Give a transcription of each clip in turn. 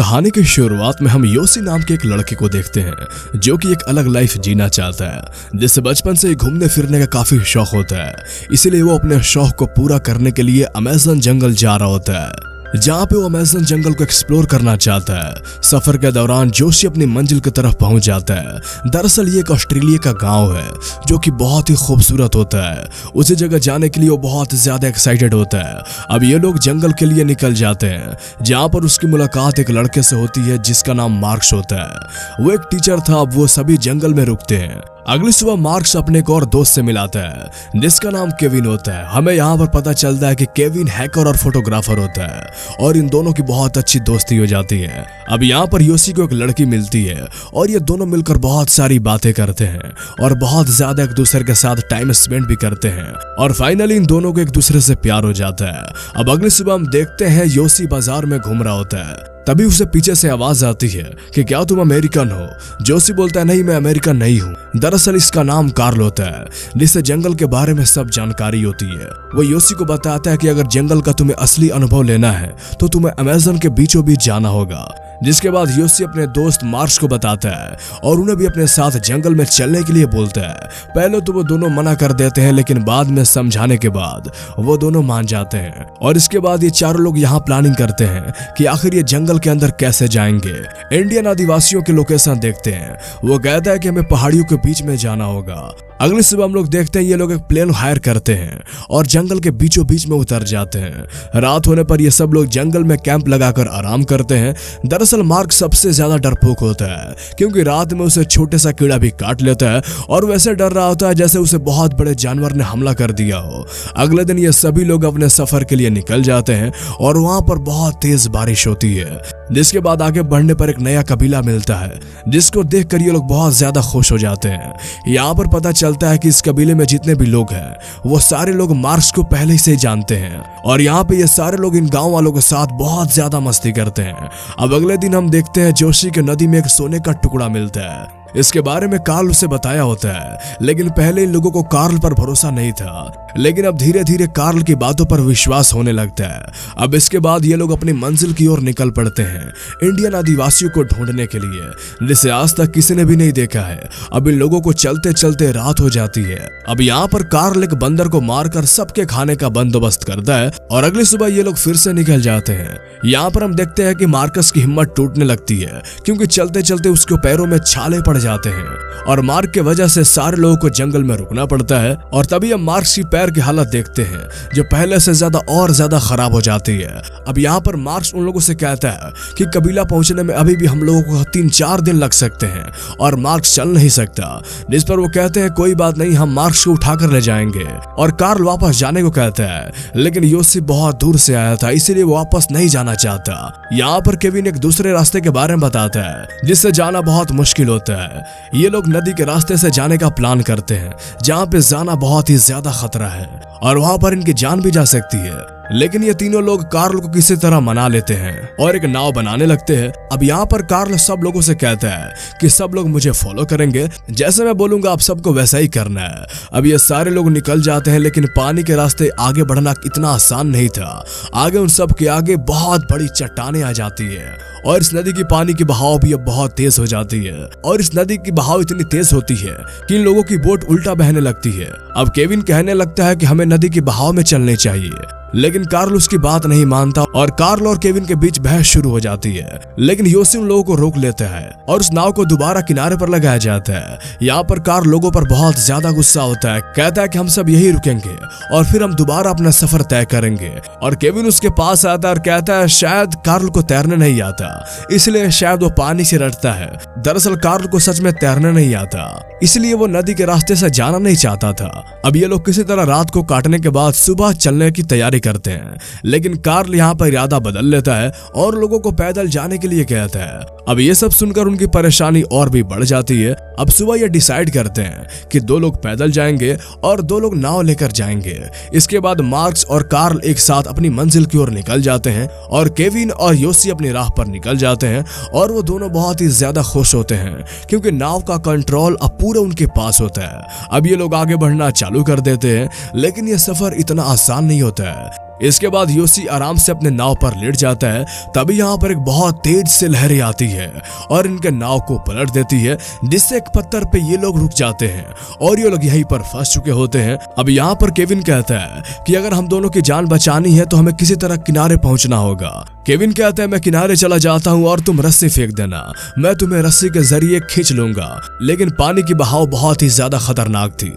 कहानी की शुरुआत में हम योसी नाम के एक लड़के को देखते हैं जो कि एक अलग लाइफ जीना चाहता है, जिससे बचपन से ही घूमने फिरने का काफी शौक होता है। इसीलिए वो अपने शौक को पूरा करने के लिए अमेज़न जंगल जा रहा होता है, जहाँ पे वो अमेज़न जंगल को एक्सप्लोर करना चाहता है। सफर के दौरान जोशी अपनी मंजिल की तरफ पहुंच जाता है। दरअसल ये एक ऑस्ट्रेलिया का गांव है जो कि बहुत ही खूबसूरत होता है। उसी जगह जाने के लिए वो बहुत ज्यादा एक्साइटेड होता है। अब ये लोग जंगल के लिए निकल जाते हैं, जहाँ पर उसकी मुलाकात एक लड़के से होती है जिसका नाम मार्क्स होता है। वो एक टीचर था। अब वो सभी जंगल में रुकते हैं। अगली सुबह मार्क्स अपने एक और दोस्त से मिलाता है जिसका नाम केविन होता है। हमें यहाँ पर पता चलता है कि केविन हैकर और फोटोग्राफर होता है और इन दोनों की बहुत अच्छी दोस्ती हो जाती है। अब यहाँ पर योशी को एक लड़की मिलती है और ये दोनों मिलकर बहुत सारी बातें करते हैं और बहुत ज्यादा एक दूसरे के साथ टाइम स्पेंड भी करते हैं और फाइनली इन दोनों को एक दूसरे से प्यार हो जाता है। अब अगली सुबह हम देखते हैं योशी बाजार में घूम रहा होता है। तभी उसे पीछे से आवाज आती है कि क्या तुम अमेरिकन हो? जोशी बोलता है नहीं, मैं अमेरिकन नहीं हूँ। दरअसल इसका नाम कार्ल होता है जिससे जंगल के बारे में सब जानकारी होती है। वो योशी को बताता है कि अगर जंगल का तुम्हें असली अनुभव लेना है तो तुम्हें अमेज़न के बीचों बीच जाना होगा। जिसके बाद योशी अपने दोस्त मार्क्स को बताता है और उन्हें भी अपने साथ जंगल में चलने के लिए बोलता है। पहले तो वो दोनों मना कर देते हैं, लेकिन बाद में समझाने के बाद वो दोनों मान जाते हैं और इसके बाद ये चारों लोग यहाँ प्लानिंग करते हैं कि आखिर ये जंगल के अंदर कैसे जाएंगे। इंडियन आदिवासियों के लोकेशन देखते हैं। वो कहता है कि हमें पहाड़ियों के बीच में जाना होगा। अगली सुबह हम लोग देखते हैं ये लोग एक प्लेन हायर करते हैं और जंगल के बीचों बीच में उतर जाते हैं। रात होने पर ये सब लोग जंगल में कैंप लगाकर आराम करते हैं। दरअसल मार्क सबसे ज्यादा डरपोक होता है क्योंकि रात में उसे छोटे सा कीड़ा भी काट लेता है और वैसे डर रहा होता है जैसे उसे बहुत बड़े जानवर ने हमला कर दिया हो। अगले दिन ये सभी लोग अपने सफर के लिए निकल जाते हैं और वहां पर बहुत तेज बारिश होती है, जिसके बाद आगे बढ़ने पर एक नया कबीला मिलता है जिसको देखकर ये लोग बहुत ज्यादा खुश हो जाते हैं। यहाँ पर पता चलता है कि इस कबीले में जितने भी लोग हैं वो सारे लोग मार्क्स को पहले से ही जानते हैं और यहाँ पे ये सारे लोग इन गांव वालों के साथ बहुत ज्यादा मस्ती करते हैं। अब अगले दिन हम देखते हैं जोशी के नदी में एक सोने का टुकड़ा मिलता है। इसके बारे में कार्ल उसे बताया होता है, लेकिन पहले इन लोगों को कार्ल पर भरोसा नहीं था, लेकिन अब धीरे धीरे कार्ल की बातों पर विश्वास होने लगता है। अब इसके बाद ये लोग अपनी मंजिल की ओर निकल पड़ते हैं इंडियन आदिवासियों को ढूंढने के लिए, जिसे आज तक किसी ने भी नहीं देखा है। अब इन लोगों को चलते चलते रात हो जाती है। अब यहाँ पर कार्ल एक बंदर को मारकर सबके खाने का बंदोबस्त करता है और अगली सुबह ये लोग फिर से निकल जाते हैं। यहाँ पर हम देखते हैं कि मार्कस की हिम्मत टूटने लगती है क्योंकि चलते चलते उसके पैरों में छाले पड़ जाते हैं और मार्क की वजह से सारे लोगों को जंगल में रुकना पड़ता है। और तभी हम मार्क्स की पैर की हालत देखते हैं जो पहले से ज्यादा खराब हो जाती है। अब यहाँ पर मार्क्स उन लोगों से कहता है कि कबीला पहुंचने में अभी भी हम लोगों को 3-4 दिन लग सकते हैं और मार्क्स चल नहीं सकता। जिस पर वो कहते हैं कोई बात नहीं, हम मार्क्स को उठाकर ले जाएंगे। और कार्ल वापस जाने को कहता है, लेकिन योशी बहुत दूर से आया था इसीलिए वो वापस नहीं जाना चाहता। यहाँ पर केविन एक दूसरे रास्ते के बारे में बताता है जिससे जाना बहुत मुश्किल होता है। ये लोग नदी के रास्ते से जाने का प्लान करते हैं जहाँ पे जाना बहुत ही ज्यादा खतरा है और वहां पर इनकी जान भी जा सकती है, लेकिन ये तीनों लोग कार्ल को किसी तरह मना लेते हैं और एक नाव बनाने लगते हैं। अब यहाँ पर कार्ल सब लोगों से कहता है कि सब लोग मुझे फॉलो करेंगे, जैसे मैं बोलूंगा आप सबको वैसा ही करना है। अब ये सारे लोग निकल जाते हैं, लेकिन पानी के रास्ते आगे बढ़ना इतना आसान नहीं था। आगे उन सब के आगे बहुत बड़ी चट्टानें आ जाती है और इस नदी की पानी की बहाव भी अब बहुत तेज हो जाती है और इस नदी की बहाव इतनी तेज होती है कि इन लोगों की बोट उल्टा बहने लगती है। अब केविन कहने लगता है कि हमें नदी की बहाव में चलने चाहिए, लेकिन कार्ल उसकी बात नहीं मानता और कार्ल और केविन के बीच बहस शुरू हो जाती है। लेकिन योशी उन लोगों को रोक लेता है और उस नाव को दोबारा किनारे पर लगाया जाता है। यहाँ पर कार्ल लोगों पर बहुत ज्यादा गुस्सा होता है, कहता है कि हम सब यही रुकेंगे और फिर हम दोबारा अपना सफर तय करेंगे। और केविन उसके पास आता है और कहता है शायद कार्ल को तैरने नहीं आता, इसलिए शायद वो पानी से डरता है। दरअसल कार्ल को सच में तैरने नहीं आता, इसलिए वो नदी के रास्ते से जाना नहीं चाहता था। अब ये लोग किसी तरह रात को काटने के बाद सुबह चलने की तैयारी करते हैं, लेकिन कार्ल यहाँ पर इरादा बदल लेता है और लोगों को पैदल जाने के लिए कहता है। अब ये सब सुनकर उनकी परेशानी और भी बढ़ जाती है। अब सुबह ये डिसाइड करते हैं कि 2 लोग पैदल जाएंगे और 2 लोग नाव लेकर जाएंगे। इसके बाद मार्क्स और कार्ल एक साथ अपनी मंजिल की ओर निकल जाते हैं और केविन और योशी अपनी राह पर निकल जाते हैं और वो दोनों बहुत ही ज्यादा खुश होते हैं क्योंकि नाव का कंट्रोल अब पूरे उनके पास होता है। अब ये लोग आगे बढ़ना चालू कर देते हैं, लेकिन ये सफर इतना आसान नहीं होता है। इसके बाद योशी आराम से अपने नाव पर लेट जाता है। तभी यहाँ पर एक बहुत तेज से लहरें आती है और इनके नाव को पलट देती है, जिससे एक पत्थर पे ये लोग रुक जाते हैं और ये लोग यहीं पर फंस चुके होते हैं। अब यहाँ पर केविन कहता है कि अगर हम दोनों की जान बचानी है तो हमें किसी तरह किनारे पहुंचना होगा। केविन कहता है मैं किनारे चला जाता हूँ और तुम रस्सी फेंक देना, मैं तुम्हें रस्सी के जरिए खींच लूंगा। लेकिन पानी की बहाव बहुत ही ज्यादा खतरनाक थी,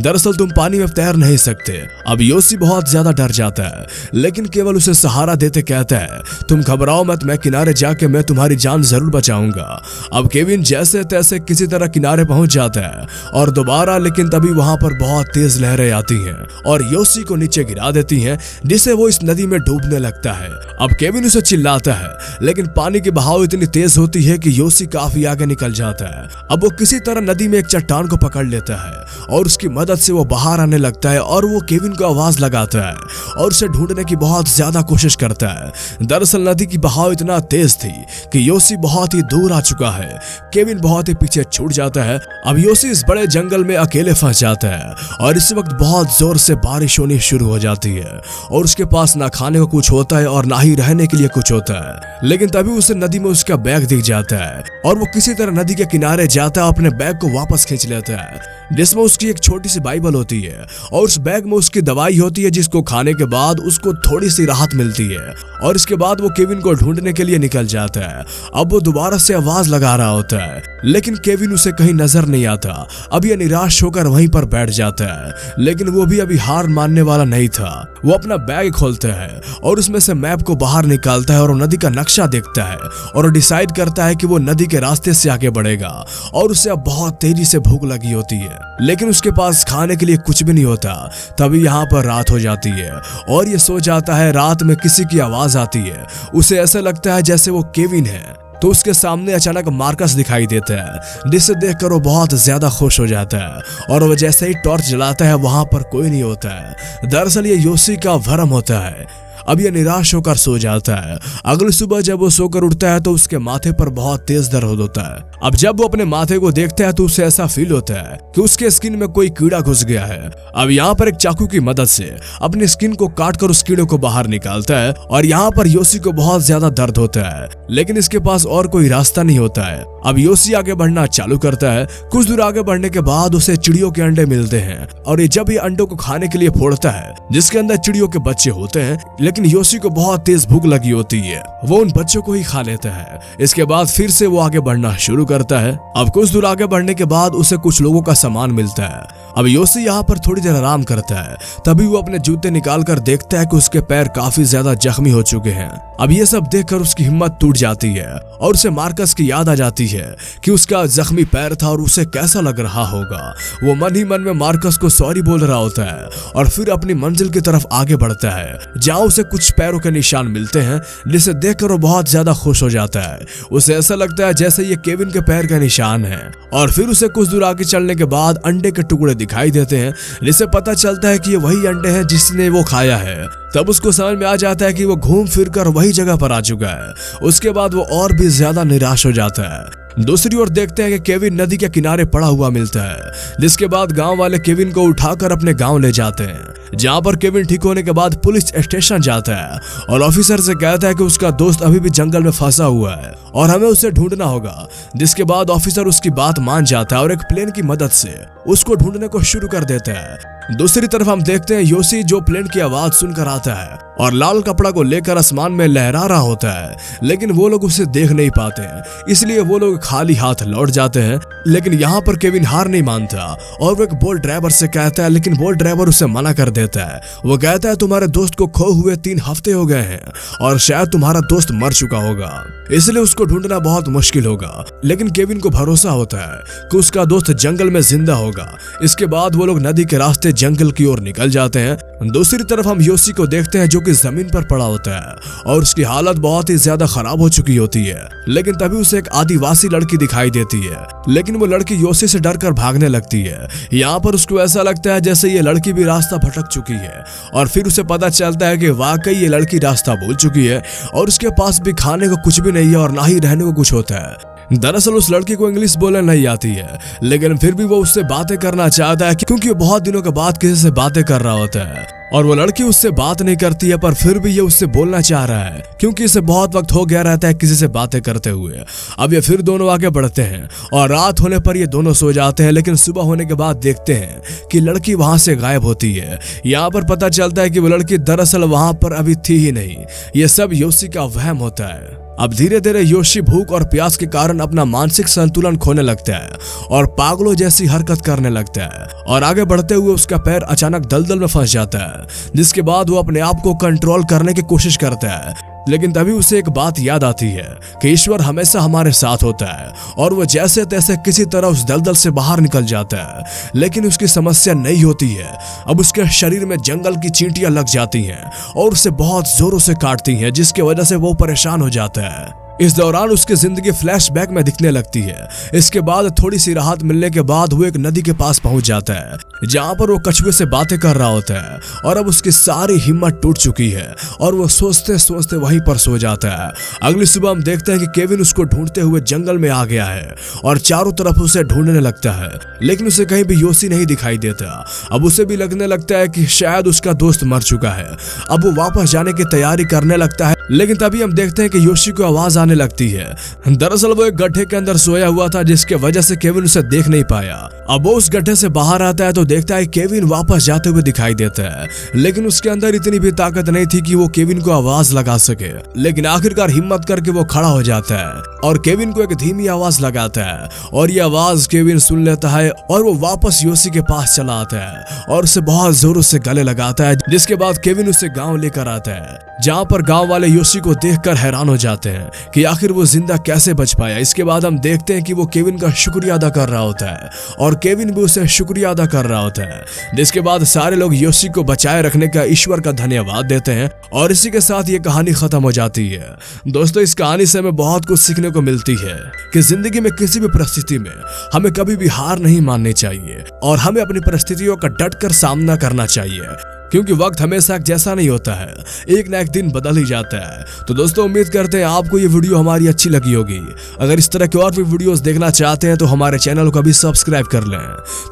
दरअसल तुम पानी में तैर नहीं सकते। अब योशी बहुत ज्यादा डर जाता है, लेकिन केवल उसे सहारा देते कहता है तुम घबराओ मत, मैं किनारे जाके मैं तुम्हारी जान जरूर बचाऊंगा। अब केविन जैसे तैसे किसी तरह किनारे पहुंच जाता है और दोबारा, लेकिन तभी वहां पर बहुत तेज लहरें आती हैं और योशी को नीचे गिरा देती हैं, जिससे वो इस नदी में डूबने लगता है। अब केविन उसे चिल्लाता है, लेकिन पानी की बहाव इतनी तेज होती है कि योशी काफी आगे निकल जाता है। अब वो किसी तरह नदी में एक चट्टान को पकड़ लेता है और उसकी मदद से वो बाहर आने लगता है और वो केविन को आवाज लगाता है और उसे ढूंढने की बहुत ज्यादा कोशिश करता है। दरअसल नदी की बहाव इतना तेज थी कि योशी बहुत ही दूर आ चुका है। केविन बहुत ही पीछे छूट जाता है। अब योशी इस बड़े जंगल में अकेले फंस जाता है और इस वक्त बहुत जोर से बारिश होनी शुरू हो जाती है और उसके पास ना खाने को कुछ होता है और ना ही रहने के लिए कुछ होता है। लेकिन तभी उसे नदी में उसका बैग दिख जाता है और वो किसी तरह नदी के किनारे जाता है, अपने बैग को वापस खींच लेता है, जिसमें उसकी एक छोटी सी बाइबल होती है और उस बैग में उसकी दवाई होती है, जिसको खाने के बाद उसको थोड़ी सी राहत मिलती है। और इसके बाद वो केविन को ढूंढने के लिए निकल जाता है। अब वो दोबारा से आवाज लगा रहा होता है, लेकिन केविन उसे कहीं नजर नहीं आता। अब ये निराश होकर वहीं पर बैठ जाता है, लेकिन वो भी अभी हार मानने वाला नहीं था। वो अपना बैग खोलता है और उसमें से मैप को बाहर निकालता है और नदी का नक्शा देखता है और डिसाइड करता है कि वो नदी के रास्ते से आगे बढ़ेगा। और उसे अब बहुत तेजी से भूख लगी होती है, लेकिन उसके पास खाने के लिए कुछ भी नहीं होता। तभी यहाँ पर रात हो जाती है और ये सो जाता है। रात में किसी की आवाज आती है, उसे ऐसा लगता है जैसे वो केविन है। तो उसके सामने अचानक मार्कस दिखाई देता है, जिसे देखकर वो बहुत ज्यादा खुश हो जाता है और वो जैसे ही टॉर्च जलाता है वहां पर कोई नहीं होता है। दरअसल ये योशी का भ्रम होता है। अब ये निराश होकर सो जाता है। अगली सुबह जब वो सोकर उठता है तो उसके माथे पर बहुत तेज दर्द होता है। अब जब वो अपने माथे को देखता है तो उसे ऐसा फील होता है कि उसके स्किन में कोई कीड़ा घुस गया है। अब यहाँ पर एक चाकू की मदद से अपनी स्किन को काटकर उस कीड़े को बाहर निकालता है और यहाँ पर योशी को बहुत ज्यादा दर्द होता है, लेकिन इसके पास और कोई रास्ता नहीं होता है। अब योशी आगे बढ़ना चालू करता है। कुछ दूर आगे बढ़ने के बाद उसे चिड़ियों के अंडे मिलते हैं और ये जब ये अंडों को खाने के लिए फोड़ता है, जिसके अंदर चिड़ियों के बच्चे होते हैं, लेकिन योशी को बहुत तेज भूख लगी होती है। वो उन बच्चों को ही खा लेता है। इसके बाद फिर से वो आगे बढ़ना शुरू करता है। अब कुछ दूर आगे बढ़ने के बाद उसे कुछ लोगों का सामान मिलता है। अब योशी यहाँ पर थोड़ी देर आराम करता है। तभी वो अपने जूते निकाल कर देखता है कि उसके पैर काफी ज्यादा जख्मी हो चुके हैं। अब ये सब देखकर उसकी हिम्मत टूट जाती है और उसे मार्कस की याद आ जाती है कि उसका जख्मी पैर था और उसे कैसा लग रहा होगा। वो मन ही मन में मार्कस को सॉरी बोल रहा होता है और फिर अपनी मंजिल की तरफ आगे बढ़ता है, जहाँ उसे कुछ पैरों के निशान मिलते हैं, जिसे देखकर वो बहुत ज्यादा खुश हो जाता है। उसे ऐसा लगता है जैसे ये केविन के पैर का निशान है। और फिर उसे कुछ दूर आगे चलने के बाद अंडे के टुकड़े दिखाई देते हैं, जिससे पता चलता है कि ये वही अंडे हैं जिसने वो खाया है। तब उसको समझ में आ जाता है कि वो घूम फिर कर वही जगह पर आ चुका है। उसके बाद वो और भी ज्यादा निराश हो जाता है। दूसरी ओर देखते हैं कि केविन नदी के किनारे पड़ा हुआ मिलता है, जिसके बाद गांव वाले केविन को उठाकर अपने गांव ले जाते हैं, जहां पर केविन ठीक होने के बाद पुलिस स्टेशन जाता है और ऑफिसर से कहता है कि उसका दोस्त अभी भी जंगल में फंसा हुआ है और हमें उसे ढूंढना होगा। जिसके बाद ऑफिसर उसकी बात मान जाता है और एक प्लेन की मदद से उसको ढूंढने को शुरू कर देता है। दूसरी तरफ हम देखते हैं योशी जो प्लेन की आवाज सुनकर आता है और लाल कपड़ा को लेकर आसमान में लहरा रहा होता है, लेकिन वो लोग उसे देख नहीं पाते हैं, इसलिए वो लोग खाली हाथ लौट जाते हैं। लेकिन यहाँ पर केविन हार नहीं मानता और वो एक बोट ड्राइवर से कहता है, लेकिन बोट ड्राइवर उसे मना कर देता है। वो कहता है तुम्हारे दोस्त को खो हुए 3 हफ्ते हो गए हैं और शायद तुम्हारा दोस्त मर चुका होगा, इसलिए उसको ढूंढना बहुत मुश्किल होगा। लेकिन केविन को भरोसा होता है कि उसका दोस्त जंगल में जिंदा होगा। इसके बाद वो लोग नदी के रास्ते जंगल की ओर निकल जाते हैं। दूसरी तरफ हम योशी को देखते हैं जो कि जमीन पर पड़ा होता है और उसकी हालत बहुत ही ज्यादा खराब हो चुकी होती है। लेकिन तभी उसे एक आदिवासी लड़की दिखाई देती है, लेकिन वो लड़की योशी से डरकर भागने लगती है। यहाँ पर उसको ऐसा लगता है जैसे ये लड़की भी रास्ता भटक चुकी है और फिर उसे पता चलता है कि वाकई ये लड़की रास्ता भूल चुकी है और उसके पास भी खाने को कुछ भी नहीं है और ना ही रहने को कुछ होता है। दरअसल उस लड़की को इंग्लिश बोलना नहीं आती है, लेकिन फिर भी वो उससे बातें करना चाहता है क्योंकि वो बहुत दिनों के बाद किसी से बातें कर रहा होता है। और वो लड़की उससे बात नहीं करती है, पर फिर भी ये उससे बोलना चाह रहा है क्योंकि इसे बहुत वक्त हो गया रहता है किसी से बातें करते हुए। अब ये फिर दोनों आगे बढ़ते हैं और रात होने पर ये दोनों सो जाते हैं, लेकिन सुबह होने के बाद देखते हैं कि लड़की वहां से गायब होती है। यहाँ पर पता चलता है कि वो लड़की दरअसल वहां पर अभी थी ही नहीं। ये सब योशी का वहम होता है। अब धीरे धीरे योशी भूख और प्यास के कारण अपना मानसिक संतुलन खोने लगता है और पागलों जैसी हरकत करने लगता है। और आगे बढ़ते हुए उसका पैर अचानक दलदल में फंस जाता है, जिसके बाद वो अपने आप को कंट्रोल करने की कोशिश करता है। लेकिन तभी उसे एक बात याद आती है कि ईश्वर हमेशा हमारे साथ होता है और वो जैसे तैसे किसी तरह उस दलदल से बाहर निकल जाता है। लेकिन उसकी समस्या नहीं होती है। अब उसके शरीर में जंगल की चींटियां लग जाती हैं और उसे बहुत जोरों से काटती हैं, जिसकी वजह से वो परेशान हो जाता है। इस दौरान उसकी जिंदगी फ्लैशबैक में दिखने लगती है। इसके बाद थोड़ी सी राहत मिलने के बाद वो एक नदी के पास पहुंच जाता है, जहां पर वो कछुए से बातें कर रहा होता है। और अब उसकी सारी हिम्मत टूट चुकी है और वो सोचते सोचते वहीं पर सो जाता है। अगली सुबह हम देखते हैं कि केविन उसको ढूंढते हुए जंगल में आ गया है और चारों तरफ उसे ढूंढने लगता है, लेकिन उसे कहीं भी योशी नहीं दिखाई देता। अब उसे भी लगने लगता है कि शायद उसका दोस्त मर चुका है। अब वो वापस जाने की तैयारी करने लगता है, लेकिन तभी हम देखते हैं कि योशी को आवाज आने लगती है। दरअसल वो एक गड्ढे के अंदर सोया हुआ था, जिसके वजह से केविन उसे देख नहीं पाया। अब वो उस गड्ढे से बाहर आता है तो देखता है केविन वापस जाते हुए दिखाई देता है, लेकिन उसके अंदर इतनी भी ताकत नहीं थी कि वो केविन को आवाज लगा सके। लेकिन आखिरकार हिम्मत करके वो खड़ा हो जाता है और केविन को एक धीमी आवाज लगाता है और ये आवाज केविन सुन लेता है और वो वापस योशी के पास चला आता है और उसे बहुत जोरों से गले लगाता है। जिसके बाद केविन उसे गांव लेकर आता है, जहां पर गांव वाले योशी को देखकर हैरान हो जाते हैं कि आखिर वो जिंदा कैसे बच पाया। इसके बाद हम देखते हैं कि वो केविन का शुक्रिया अदा कर रहा होता है और केविन भी उसे शुक्रिया अदा कर रहा होता है। जिसके बाद सारे लोग योशी को बचाए रखने का ईश्वर का धन्यवाद देते हैं और इसी के साथ ये कहानी खत्म हो जाती है। दोस्तों, इस कहानी से हमें बहुत कुछ सीखने को मिलती है कि जिंदगी में किसी भी परिस्थिति में हमें कभी भी हार नहीं माननी चाहिए और हमें अपनी परिस्थितियों का डटकर सामना करना चाहिए, क्योंकि वक्त हमेशा जैसा नहीं होता है, एक ना एक दिन बदल ही जाता है। तो दोस्तों, उम्मीद करते हैं आपको ये वीडियो हमारी अच्छी लगी होगी। अगर इस तरह के और भी वीडियोस देखना चाहते हैं तो हमारे चैनल को भी सब्सक्राइब कर लें।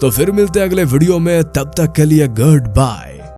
तो फिर मिलते हैं अगले वीडियो में, तब तक के लिए गुड बाय।